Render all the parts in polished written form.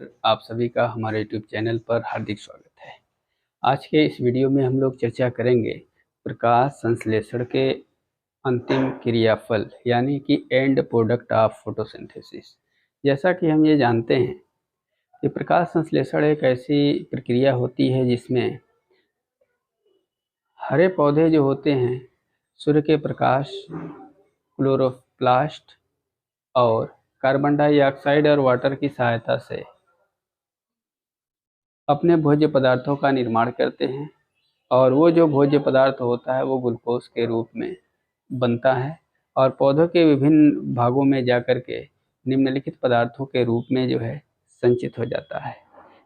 आप सभी का हमारे यूट्यूब चैनल पर हार्दिक स्वागत है। आज के इस वीडियो में हम लोग चर्चा करेंगे प्रकाश संश्लेषण के अंतिम क्रियाफल यानी कि एंड प्रोडक्ट ऑफ फोटोसिंथेसिस। जैसा कि हम ये जानते हैं कि प्रकाश संश्लेषण एक ऐसी प्रक्रिया होती है जिसमें हरे पौधे जो होते हैं सूर्य के प्रकाश, क्लोरोप्लास्ट और कार्बन डाइऑक्साइड और वाटर की सहायता से अपने भोज्य पदार्थों का निर्माण करते हैं और वो जो भोज्य पदार्थ होता है वो ग्लूकोज के रूप में बनता है और पौधों के विभिन्न भागों में जाकर के निम्नलिखित पदार्थों के रूप में जो है संचित हो जाता है।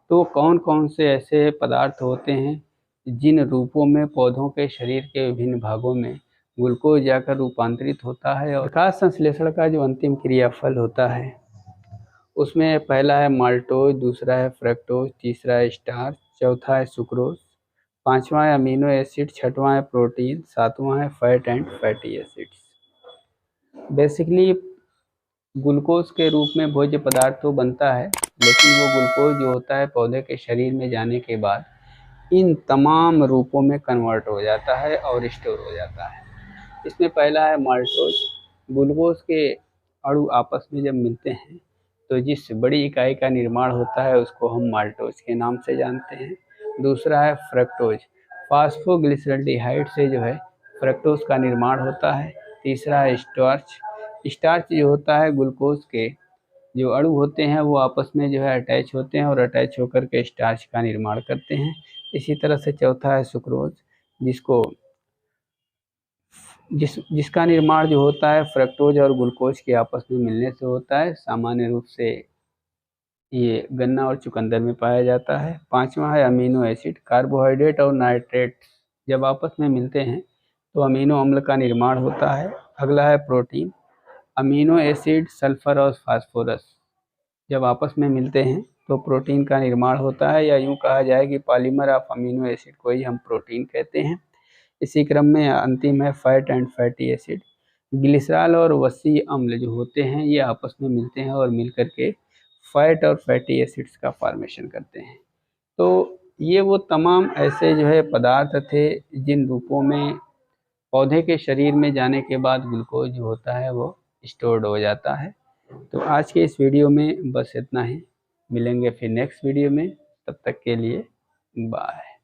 तो कौन कौन से ऐसे पदार्थ होते हैं जिन रूपों में पौधों के शरीर के विभिन्न भागों में ग्लूकोज जाकर रूपांतरित होता है। और प्रकाश संश्लेषण का जो अंतिम क्रियाफल होता है उसमें पहला है माल्टोज, दूसरा है फ्रक्टोज, तीसरा है स्टार्च, चौथा है सुक्रोज, पांचवा है अमीनो एसिड, छठवां है प्रोटीन, सातवां है fat and fatty acids. Basically glucose के रूप में भोज्य पदार्थ तो बनता है, लेकिन वो ग्लूकोज जो होता है पौधे के शरीर में जाने के बाद इन तमाम रूपों में कन्वर्ट हो जाता है और स्टोर हो जाता है। इसमें पहला है माल्टोज। ग्लूकोज के अणु आपस में जब मिलते हैं तो जिस बड़ी इकाई का निर्माण होता है उसको हम माल्टोज के नाम से जानते हैं। दूसरा है फ्रक्टोज। फास्फोग्लिसरल्डिहाइड से जो है फ्रक्टोज का निर्माण होता है। तीसरा है स्टार्च। स्टार्च जो होता है ग्लूकोज के जो अणु होते हैं वो आपस में जो है अटैच होते हैं और अटैच होकर के स्टार्च का निर्माण करते हैं। इसी तरह से चौथा है सुक्रोज, जिसका निर्माण जो होता है फ्रक्टोज और ग्लूकोज के आपस में मिलने से होता है। सामान्य रूप से ये गन्ना और चुकंदर में पाया जाता है। पांचवा है अमीनो एसिड। कार्बोहाइड्रेट और नाइट्रेट जब आपस में मिलते हैं तो अमीनो अम्ल का निर्माण होता है। अगला है प्रोटीन। अमीनो एसिड, सल्फर और फास्फोरस जब आपस में मिलते हैं तो प्रोटीन का निर्माण होता है, या यूँ कहा जाए कि पॉलीमर ऑफ अमीनो एसिड को ही हम प्रोटीन कहते हैं। इसी क्रम में अंतिम है fat and fatty acid. Glycerol और वसी अम्ल जो होते हैं ये आपस में मिलते हैं और मिल करके फैट और फैटी एसिड्स का फॉर्मेशन करते हैं। तो ये वो तमाम ऐसे जो है पदार्थ थे जिन रूपों में पौधे के शरीर में जाने के बाद ग्लूकोज जो होता है वो स्टोर्ड हो जाता है। तो आज के इस वीडियो में बस इतना ही। मिलेंगे फिर नेक्स्ट वीडियो में, तब तक के लिए बाय।